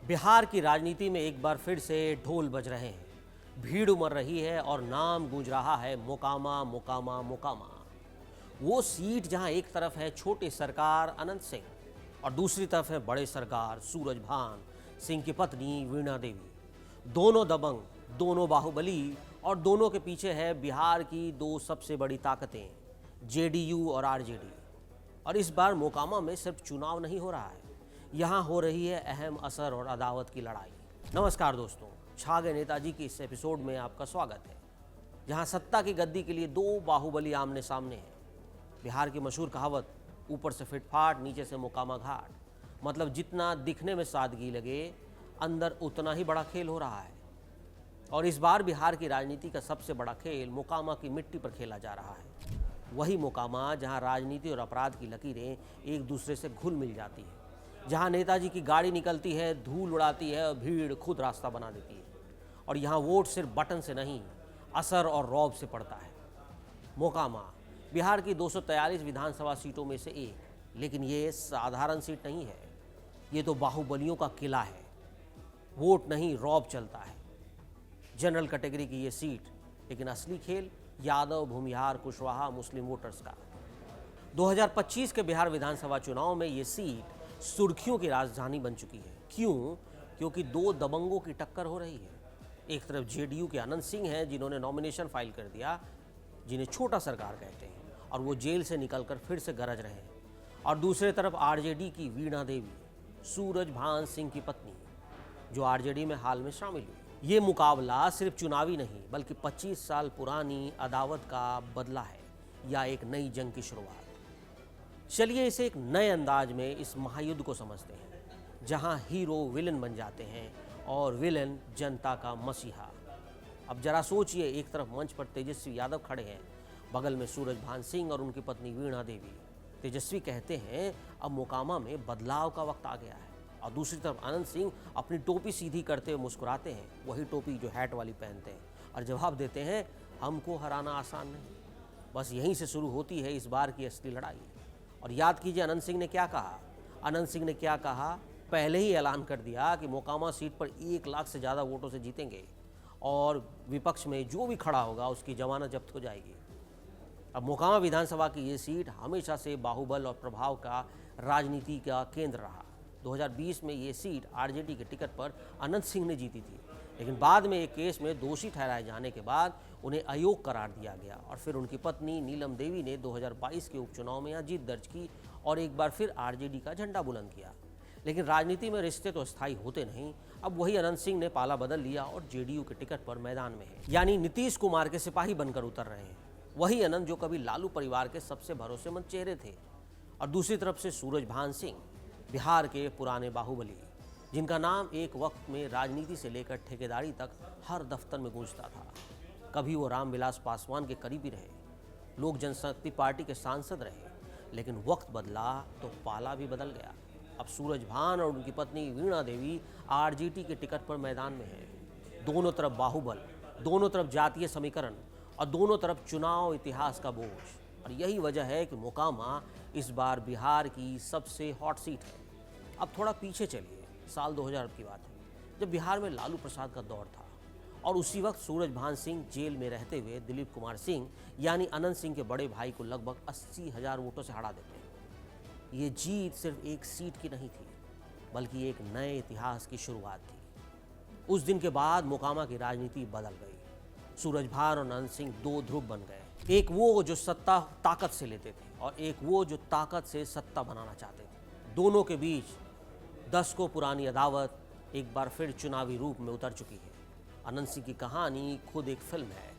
बिहार की राजनीति में एक बार फिर से ढोल बज रहे हैं, भीड़ उमड़ रही है और नाम गूंज रहा है मोकामा मोकामा मोकामा। वो सीट जहां एक तरफ है छोटे सरकार अनंत सिंह और दूसरी तरफ है बड़े सरकार सूरजभान सिंह की पत्नी वीणा देवी। दोनों दबंग, दोनों बाहुबली और दोनों के पीछे है बिहार की दो सबसे बड़ी ताकतें, जेडीयू और आरजेडी। और इस बार मोकामा में सिर्फ चुनाव नहीं हो रहा है, यहाँ हो रही है अहम असर और अदावत की लड़ाई। नमस्कार दोस्तों, छा गए नेताजी की इस एपिसोड में आपका स्वागत है, जहाँ सत्ता की गद्दी के लिए दो बाहुबली आमने सामने हैं। बिहार की मशहूर कहावत, ऊपर से फिटफाट नीचे से मोकामा घाट, मतलब जितना दिखने में सादगी लगे अंदर उतना ही बड़ा खेल हो रहा है। और इस बार बिहार की राजनीति का सबसे बड़ा खेल मोकामा की मिट्टी पर खेला जा रहा है। वही मोकामा जहां राजनीति और अपराध की लकीरें एक दूसरे से घुल मिल जाती है, जहां नेताजी की गाड़ी निकलती है, धूल उड़ाती है और भीड़ खुद रास्ता बना देती है। और यहाँ वोट सिर्फ बटन से नहीं, असर और रौब से पड़ता है। मोकामा बिहार की 243 विधानसभा सीटों में से एक, लेकिन ये साधारण सीट नहीं है, ये तो बाहुबलियों का किला है। वोट नहीं, रौब चलता है। जनरल कैटेगरी की ये सीट, लेकिन असली खेल यादव, भूमिहार, कुशवाहा, मुस्लिम वोटर्स का। 2025 के बिहार विधानसभा चुनाव में ये सीट सुर्खियों की राजधानी बन चुकी है। क्यों? क्योंकि दो दबंगों की टक्कर हो रही है। एक तरफ जेडीयू के अनंत सिंह हैं, जिन्होंने नॉमिनेशन फाइल कर दिया, जिन्हें छोटा सरकार कहते हैं, और वो जेल से निकलकर फिर से गरज रहे हैं। और दूसरे तरफ आरजेडी की वीणा देवी, सूरजभान सिंह की पत्नी, जो आरजेडी में हाल में शामिल हुई। ये मुकाबला सिर्फ चुनावी नहीं, बल्कि 25 साल पुरानी अदावत का बदला है, या एक नई जंग की शुरुआत। चलिए इसे एक नए अंदाज में इस महायुद्ध को समझते हैं, जहां हीरो विलन बन जाते हैं और विलन जनता का मसीहा। अब जरा सोचिए, एक तरफ मंच पर तेजस्वी यादव खड़े हैं, बगल में सूरजभान सिंह और उनकी पत्नी वीणा देवी। तेजस्वी कहते हैं अब मोकामा में बदलाव का वक्त आ गया है, और दूसरी तरफ अनंत सिंह अपनी टोपी सीधी करते हुए मुस्कुराते हैं, वही टोपी जो हैट वाली पहनते हैं, और जवाब देते हैं हमको हराना आसान नहीं। बस यहीं से शुरू होती है इस बार की असली लड़ाई। और याद कीजिए अनंत सिंह ने क्या कहा। अनंत सिंह ने क्या कहा? पहले ही ऐलान कर दिया कि मोकामा सीट पर 1 लाख से ज़्यादा वोटों से जीतेंगे, और विपक्ष में जो भी खड़ा होगा उसकी जमानत जब्त हो जाएगी। अब मोकामा विधानसभा की ये सीट हमेशा से बाहुबल और प्रभाव का राजनीति का केंद्र रहा। 2020 में ये सीट आरजेडी के टिकट पर अनंत सिंह ने जीती थी, लेकिन बाद में एक केस में दोषी ठहराए जाने के बाद उन्हें अयोग्य करार दिया गया, और फिर उनकी पत्नी नीलम देवी ने 2022 के उपचुनाव में यहाँ जीत दर्ज की और एक बार फिर आरजेडी का झंडा बुलंद किया। लेकिन राजनीति में रिश्ते तो स्थायी होते नहीं। अब वही अनंत सिंह ने पाला बदल लिया और जेडीयू के टिकट पर मैदान में है, यानी नीतीश कुमार के सिपाही बनकर उतर रहे हैं। वही अनंत जो कभी लालू परिवार के सबसे भरोसेमंद चेहरे थे, और दूसरी तरफ से सूरजभान सिंह, बिहार के पुराने बाहुबली, जिनका नाम एक वक्त में राजनीति से लेकर ठेकेदारी तक हर दफ्तर में गूंजता था। कभी वो रामविलास पासवान के करीबी रहे, लोक जनशक्ति पार्टी के सांसद रहे, लेकिन वक्त बदला तो पाला भी बदल गया। अब सूरजभान और उनकी पत्नी वीणा देवी आरजेडी के टिकट पर मैदान में हैं। दोनों तरफ बाहुबल, दोनों तरफ जातीय समीकरण, और दोनों तरफ चुनाव इतिहास का बोझ। और यही वजह है कि मोकामा इस बार बिहार की सबसे हॉट सीट है। अब थोड़ा पीछे चलिए, साल 2000 की बात है, जब बिहार में लालू प्रसाद का दौर था, और उसी वक्त सूरजभान सिंह जेल में रहते हुए दिलीप कुमार सिंह यानी अनंत सिंह के बड़े भाई को लगभग 80,000 वोटों से हरा देते हैं। ये जीत सिर्फ एक सीट की नहीं थी, बल्कि एक नए इतिहास की शुरुआत थी। उस दिन के बाद मोकामा की राजनीति बदल गई। सूरजभान और अनंत सिंह दो ध्रुव बन गए, एक वो जो सत्ता ताकत से लेते थे, और एक वो जो ताकत से सत्ता बनाना चाहते थे। दोनों के बीच 10 को पुरानी अदावत एक बार फिर चुनावी रूप में उतर चुकी है। अनंत सिंह की कहानी खुद एक फिल्म है।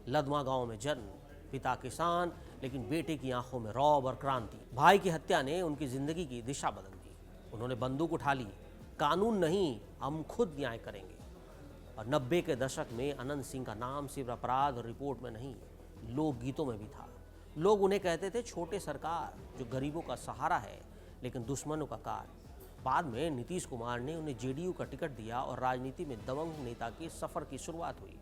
लदमा गांव में जन्म, पिता किसान, लेकिन बेटे की आंखों में रौब और क्रांति। भाई की हत्या ने उनकी जिंदगी की दिशा बदल दी। उन्होंने बंदूक उठा ली, कानून नहीं, हम खुद न्याय करेंगे। और 90 के दशक में अनंत सिंह का नाम सिर्फ अपराध और रिपोर्ट में नहीं, लोकगीतों में भी था। लोग उन्हें कहते थे छोटे सरकार, जो गरीबों का सहारा है लेकिन दुश्मनों का कार। बाद में नीतीश कुमार ने उन्हें जेडीयू का टिकट दिया और राजनीति में दबंग नेता के सफर की शुरुआत हुई।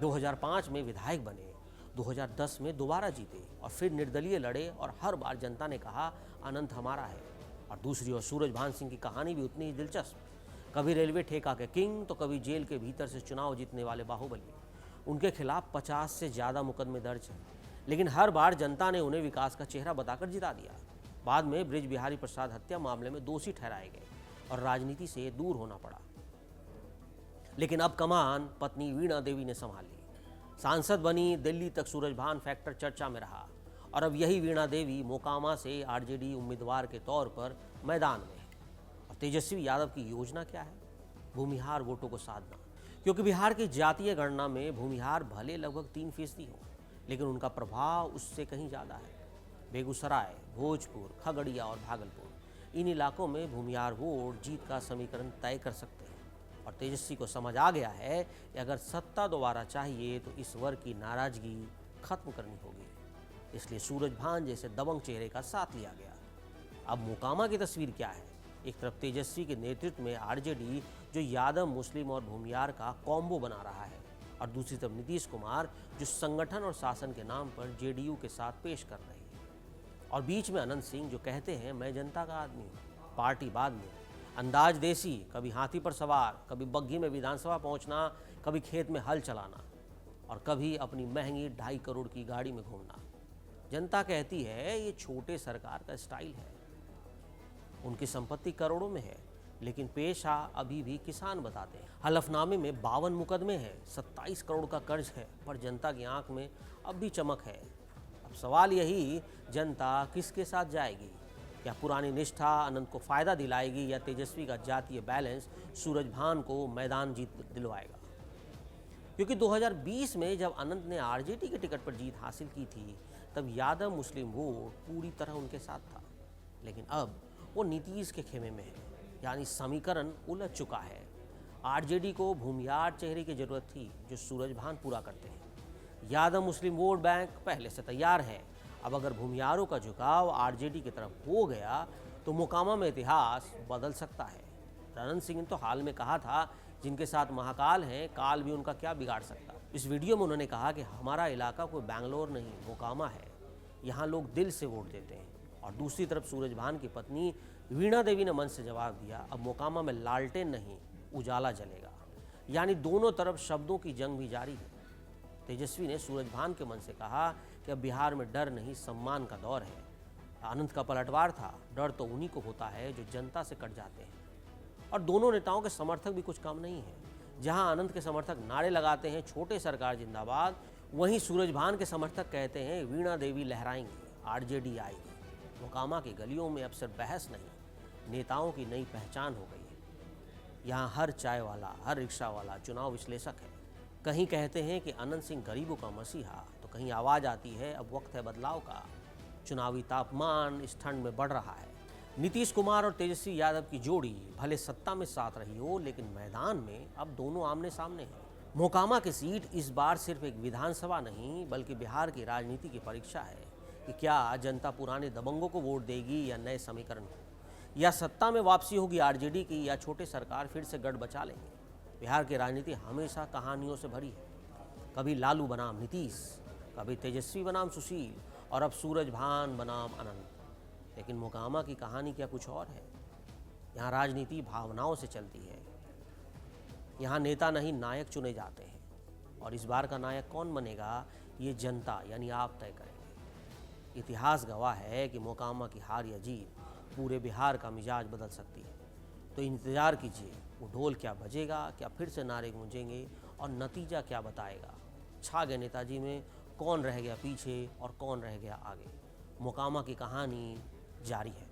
2005 में विधायक बने, 2010 में दोबारा जीते, और फिर निर्दलीय लड़े, और हर बार जनता ने कहा अनंत हमारा है। और दूसरी ओर सूरजभान सिंह की कहानी भी उतनी ही दिलचस्प। कभी रेलवे ठेका के किंग तो कभी जेल के भीतर से चुनाव जीतने वाले बाहुबली। उनके खिलाफ 50 से ज़्यादा मुकदमे दर्ज हैं, लेकिन हर बार जनता ने उन्हें विकास का चेहरा बताकर जिता दिया। बाद में बृज बिहारी प्रसाद हत्या मामले में दोषी ठहराए गए और राजनीति से दूर होना पड़ा। लेकिन अब कमान पत्नी वीणा देवी ने संभाल ली। सांसद बनी, दिल्ली तक सूरजभान फैक्टर चर्चा में रहा और अब यही वीणा देवी मोकामा से आरजेडी उम्मीदवार के तौर पर मैदान में है। और तेजस्वी यादव की योजना क्या है? भूमिहार वोटों को साधना, क्योंकि बिहार की जातीय गणना में भूमिहार भले लगभग 3% हो, लेकिन उनका प्रभाव उससे कहीं ज़्यादा है। बेगूसराय, भोजपुर, खगड़िया और भागलपुर, इन इलाकों में भूमिहार वोट जीत का समीकरण तय कर सकते हैं। और तेजस्वी को समझ आ गया है कि अगर सत्ता दोबारा चाहिए तो इस वर्ग की नाराजगी खत्म करनी होगी। इसलिए सूरजभान जैसे दबंग चेहरे का साथ लिया गया। अब मोकामा की तस्वीर क्या है? एक तरफ तेजस्वी के नेतृत्व में आरजेडी जो यादव, मुस्लिम और भूमिहार का कॉम्बो बना रहा है, और दूसरी तरफ नीतीश कुमार जो संगठन और शासन के नाम पर जेडीयू के साथ पेश कर रही है। और बीच में अनंत सिंह जो कहते हैं मैं जनता का आदमी हूँ, पार्टी बाद में, अंदाज देसी, कभी हाथी पर सवार, कभी बग्घी में विधानसभा पहुँचना, कभी खेत में हल चलाना और कभी अपनी महंगी 2.5 करोड़ की गाड़ी में घूमना। जनता कहती है ये छोटे सरकार का स्टाइल है। उनकी संपत्ति करोड़ों में है, लेकिन पेशा अभी भी किसान बताते हैं। हलफनामे में 52 मुकदमे हैं, 27 करोड़ का कर्ज है, पर जनता की आंख में अब भी चमक है। अब सवाल यही, जनता किसके साथ जाएगी? क्या पुरानी निष्ठा अनंत को फायदा दिलाएगी या तेजस्वी का जातीय बैलेंस सूरजभान को मैदान जीत दिलवाएगा? क्योंकि 2020 में जब अनंत ने आरजेडी के टिकट पर जीत हासिल की थी, तब यादव मुस्लिम वोट पूरी तरह उनके साथ था। लेकिन अब वो नीतीश के खेमे में है, यानी समीकरण उलझ चुका है। आरजेडी को भूमिहार चेहरे की जरूरत थी जो सूरजभान पूरा करते हैं। यादव मुस्लिम वोट बैंक पहले से तैयार है। अब अगर भूमिहारों का झुकाव आरजेडी की तरफ हो गया तो मोकामा में इतिहास बदल सकता है। अनंत सिंह ने तो हाल में कहा था जिनके साथ महाकाल हैं, काल भी उनका क्या बिगाड़ सकता। इस वीडियो में उन्होंने कहा कि हमारा इलाका कोई बैंगलोर नहीं, मोकामा है, यहाँ लोग दिल से वोट देते हैं। और दूसरी तरफ सूरजभान की पत्नी वीणा देवी ने मन से जवाब दिया, अब मोकामा में लालटेन नहीं उजाला जलेगा। यानी दोनों तरफ शब्दों की जंग भी जारी है। तेजस्वी ने सूरजभान के मन से कहा कि अब बिहार में डर नहीं, सम्मान का दौर है। अनंत का पलटवार था, डर तो उन्हीं को होता है जो जनता से कट जाते हैं। और दोनों नेताओं के समर्थक भी कुछ कम नहीं है। जहां अनंत के समर्थक नारे लगाते हैं छोटे सरकार जिंदाबाद, वहीं सूरजभान के समर्थक कहते हैं वीणा देवी लहराएंगी, आरजेडी आएगी। मोकामा की गलियों में अब सिर्फ बहस नहीं, नेताओं की नई पहचान हो गई है। यहाँ हर चाय वाला, हर रिक्शा वाला चुनाव विश्लेषक है। कहीं कहते हैं कि अनंत सिंह गरीबों का मसीहा, तो कहीं आवाज़ आती है अब वक्त है बदलाव का। चुनावी तापमान इस ठंड में बढ़ रहा है। नीतीश कुमार और तेजस्वी यादव की जोड़ी भले सत्ता में साथ रही हो, लेकिन मैदान में अब दोनों आमने सामने हैं। मोकामा की सीट इस बार सिर्फ एक विधानसभा नहीं, बल्कि बिहार की राजनीति की परीक्षा है कि क्या जनता पुराने दबंगों को वोट देगी या नए समीकरण को, या सत्ता में वापसी होगी आरजेडी की, या छोटे सरकार फिर से गढ़ बचा लेंगे। बिहार की राजनीति हमेशा कहानियों से भरी है। कभी लालू बनाम नीतीश, कभी तेजस्वी बनाम सुशील, और अब सूरजभान बनाम अनंत। लेकिन मोकामा की कहानी क्या कुछ और है। यहाँ राजनीति भावनाओं से चलती है। यहाँ नेता नहीं नायक चुने जाते हैं, और इस बार का नायक कौन बनेगा ये जनता यानी आप तय करेंगे। इतिहास गवाह है कि मोकामा की हार या जीत पूरे बिहार का मिजाज बदल सकती है। तो इंतज़ार कीजिए, वो ढोल क्या बजेगा, क्या फिर से नारे गूंजेंगे, और नतीजा क्या बताएगा। छा गए नेताजी में कौन रह गया पीछे और कौन रह गया आगे। मोकामा की कहानी जारी है।